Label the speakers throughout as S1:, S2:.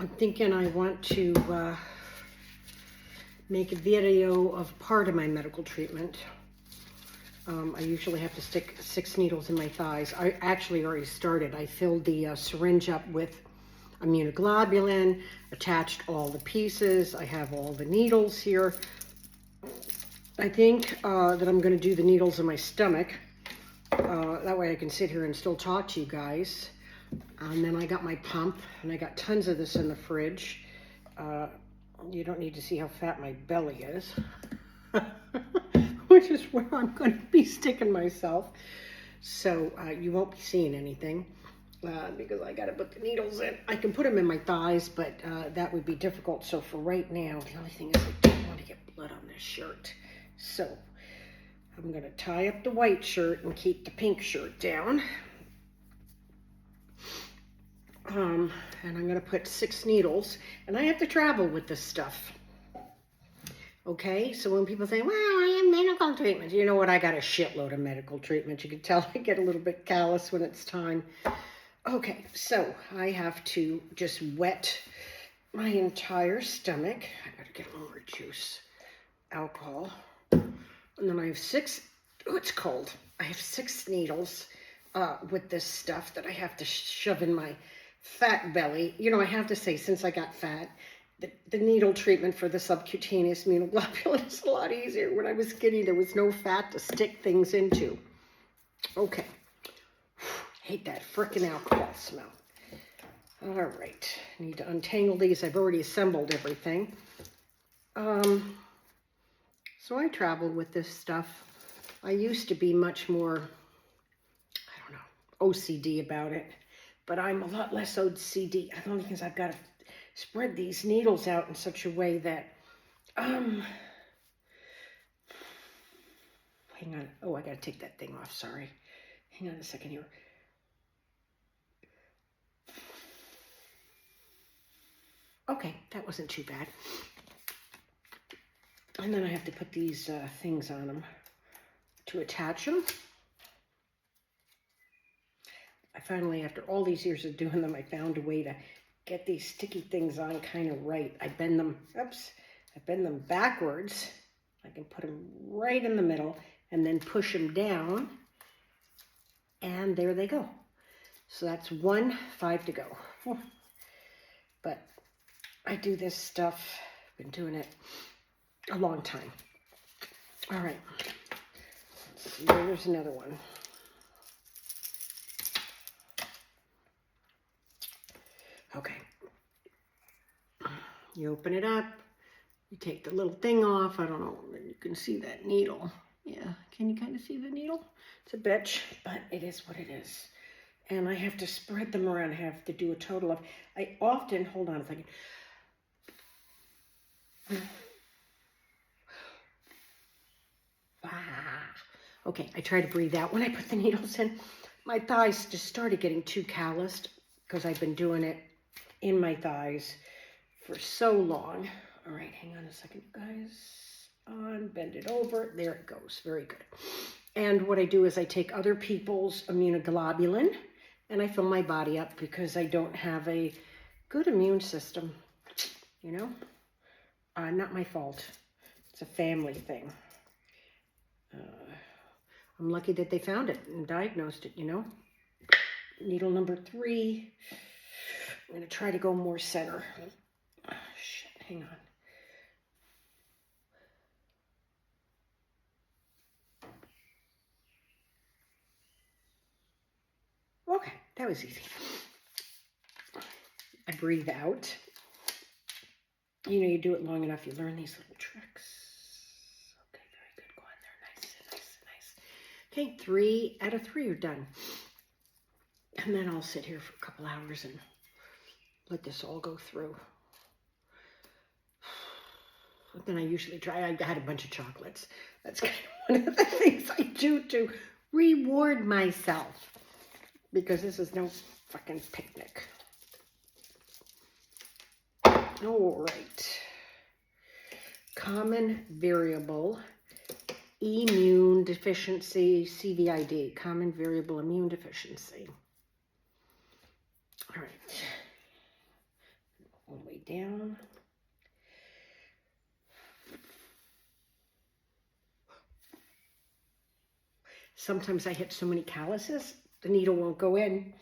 S1: I'm thinking I want to make a video of part of my medical treatment. I usually have to stick 6 needles in my thighs. I actually already started. I filled the syringe up with immunoglobulin, attached all the pieces. I have all the needles here. I think that I'm going to do the needles in my stomach. That way I can sit here and still talk to you guys. And then I got my pump, and I got tons of this in the fridge. You don't need to see how fat my belly is, which is where I'm going to be sticking myself. So you won't be seeing anything because I got to put the needles in. I can put them in my thighs, but that would be difficult. So for right now, the only thing is I don't want to get blood on this shirt. So I'm going to tie up the white shirt and keep the pink shirt down. And I'm going to put 6 needles, and I have to travel with this stuff. Okay, so when people say, well, I have medical treatment, you know what? I got a shitload of medical treatment. You can tell I get a little bit callous when it's time. Okay, so I have to just wet my entire stomach. I got to get a little more juice, alcohol. And then I have 6, oh, it's cold. I have 6 needles with this stuff that I have to shove in my fat belly. You know, I have to say, since I got fat, the needle treatment for the subcutaneous immunoglobulin is a lot easier. When I was skinny, there was no fat to stick things into. Okay. Hate that frickin' alcohol smell. All right. Need to untangle these. I've already assembled everything. So I traveled with this stuff. I used to be much more, I don't know, OCD about it. But I'm a lot less OCD. The only thing is I've got to spread these needles out in such a way that, hang on. Oh, I got to take that thing off. Sorry. Hang on a second here. Okay, that wasn't too bad. And then I have to put these things on them to attach them. I finally, after all these years of doing them, I found a way to get these sticky things on kind of right. I bend them, I bend them backwards. I can put them right in the middle and then push them down. And there they go. So that's 1, 5 to go. But I do this stuff, been doing it a long time. All right, let's see, there's another one. Okay, you open it up, you take the little thing off. I don't know, you can see that needle. Yeah, can you kind of see the needle? It's a bitch, but it is what it is. And I have to spread them around. I have to do a total of, I often, hold on a second. Okay, I try to breathe out when I put the needles in. My thighs just started getting too calloused because I've been doing it in my thighs for so long. All right, hang on a second, guys. On, bend it over. There it goes. Very good. And what I do is I take other people's immunoglobulin and I fill my body up because I don't have a good immune system, you know? Not my fault. It's a family thing. I'm lucky that they found it and diagnosed it, you know? Needle number 3. I'm going to try to go more center. Oh, shit, hang on. Okay, that was easy. I breathe out. You know, you do it long enough, you learn these little tricks. Okay, very good. Go on there. Nice, nice, nice. Okay, 3 out of 3 are done. And then I'll sit here for a couple hours and let this all go through. But then I usually try, I had a bunch of chocolates. That's kind of one of the things I do to reward myself. Because this is no fucking picnic. All right. Common Variable Immune Deficiency, CVID. Common Variable Immune Deficiency. All right. down. Sometimes I hit so many calluses, the needle won't go in.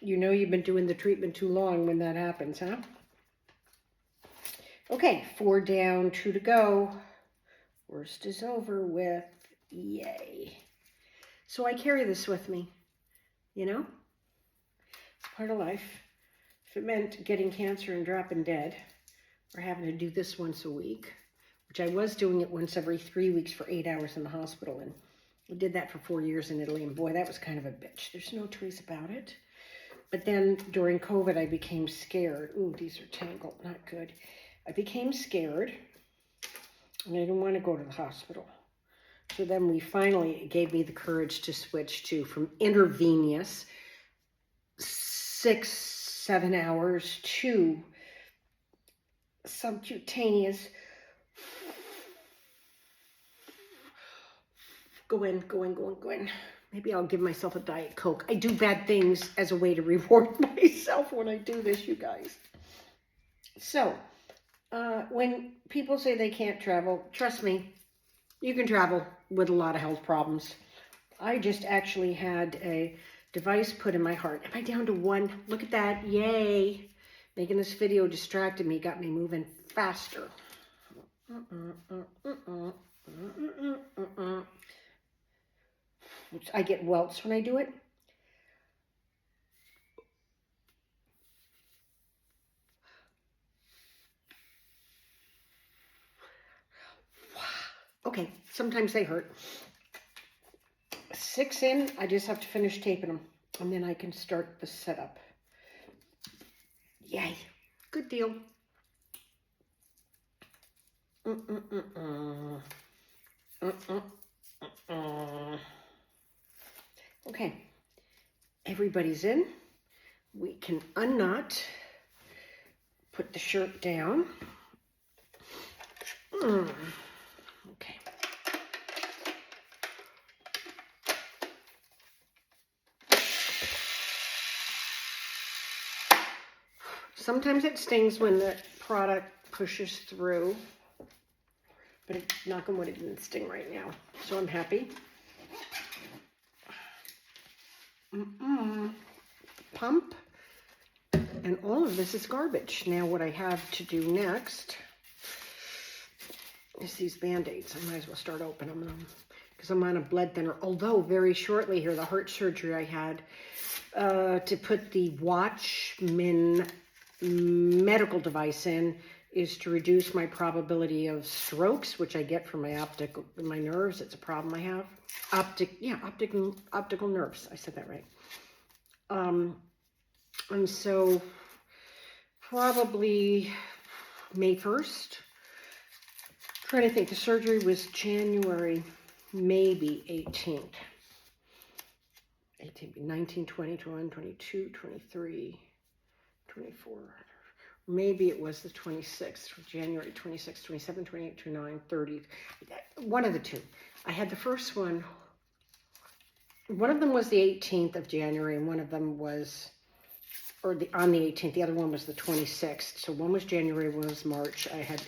S1: You know you've been doing the treatment too long when that happens, huh? Okay, 4 down, 2 to go. Worst is over with. Yay. So I carry this with me, you know? It's part of life. If it meant getting cancer and dropping dead, or having to do this once a week, which I was doing it once every 3 weeks for 8 hours in the hospital, and I did that for 4 years in Italy, and boy, that was kind of a bitch. There's no choice about it. But then during COVID, I became scared. Ooh, these are tangled, not good. I became scared, and I didn't want to go to the hospital. So then we finally gave me the courage to switch to from intravenous 6-7 hours to subcutaneous. Go in. Maybe I'll give myself a Diet Coke. I do bad things as a way to reward myself when I do this, you guys. So, when people say they can't travel, trust me, you can travel with a lot of health problems. I just actually had a device put in my heart. Am I down to 1? Look at that. Yay. Making this video distracted me, got me moving faster. I get welts when I do it. Okay, sometimes they hurt. 6 in, I just have to finish taping them, and then I can start the setup. Yay, good deal. Okay, everybody's in. We can unknot, put the shirt down. Okay. Sometimes it stings when the product pushes through, but knock on wood, it didn't sting right now, so I'm happy. Pump, and all of this is garbage. Now what I have to do next is these Band-Aids. I might as well start opening them because I'm on a blood thinner. Although very shortly here, the heart surgery I had to put the Watchman medical device in is to reduce my probability of strokes, which I get from my nerves. It's a problem I have. Optical nerves. I said that right. And so probably May 1st. Trying to think, the surgery was January, maybe 18th. 19, 20, 21, 22, 23, 24. Maybe it was the 26th, January 26, 27, 28, 29, 30. One of the two. I had the first one. One of them was the 18th of January, and one of them was, on the 18th. The other one was the 26th. So one was January, one was March. I had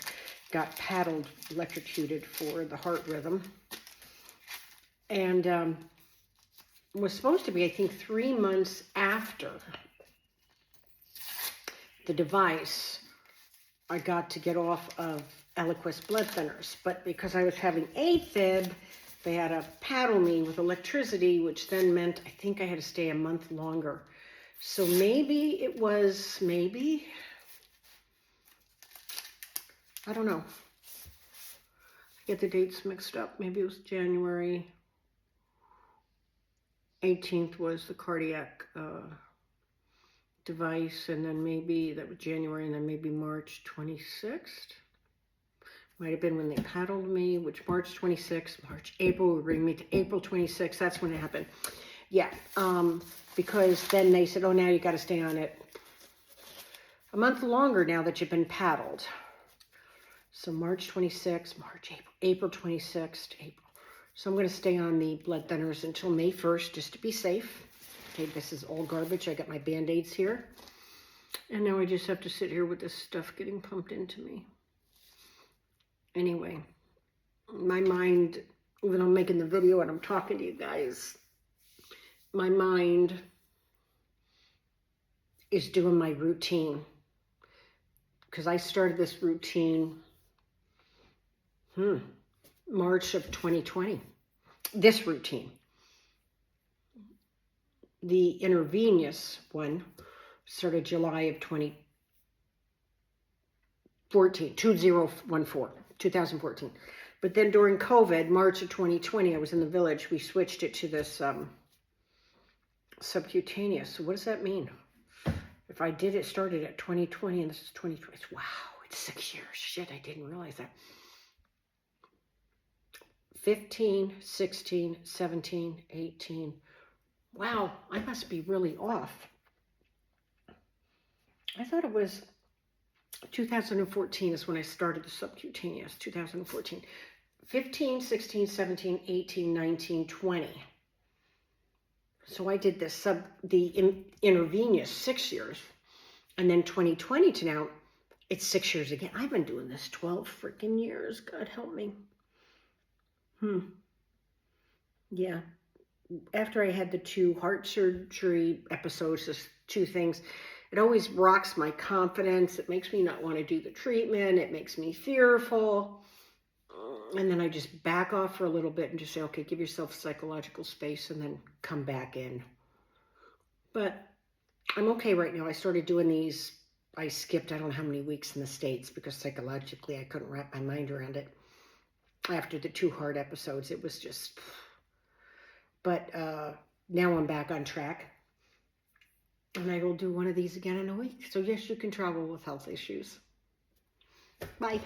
S1: got paddled, electrocuted for the heart rhythm. And was supposed to be, I think, 3 months after the device, I got to get off of Eliquis blood thinners. But because I was having AFib, they had to paddle me with electricity, which then meant I think I had to stay a month longer. So maybe it was, I don't know. I get the dates mixed up. Maybe it was January 18th was the cardiac device, and then maybe that was January, and then maybe March 26th. Might have been when they paddled me, which March 26th, April, we bring me to April 26th. That's when it happened. Yeah, because then they said, oh, now you got to stay on it a month longer now that you've been paddled. So March 26th, April 26th, April. So I'm going to stay on the blood thinners until May 1st, just to be safe. Okay, this is all garbage. I got my Band-Aids here. And now I just have to sit here with this stuff getting pumped into me. Anyway, my mind, even though I'm making the video and I'm talking to you guys, my mind is doing my routine. Because I started this routine March of 2020. This routine. The intravenous one started July of 2014. But then during COVID, March of 2020, I was in the village. We switched it to this subcutaneous. So what does that mean? If I did it, started at 2020 and this is 2020. Wow, it's 6 years. Shit, I didn't realize that. 15, 16, 17, 18. Wow, I must be really off. I thought it was 2014 is when I started the subcutaneous, 2014. 15, 16, 17, 18, 19, 20. So I did the intravenous 6 years. And then 2020 to now, it's 6 years again. I've been doing this 12 freaking years. God help me. Yeah. After I had the 2 heart surgery episodes, just 2 things, it always rocks my confidence. It makes me not want to do the treatment. It makes me fearful. And then I just back off for a little bit and just say, okay, give yourself psychological space and then come back in. But I'm okay right now. I started doing these. I skipped, I don't know how many weeks in the States because psychologically I couldn't wrap my mind around it. After the 2 hard episodes, it was just... But now I'm back on track. And I will do one of these again in a week. So yes, you can travel with health issues. Bye.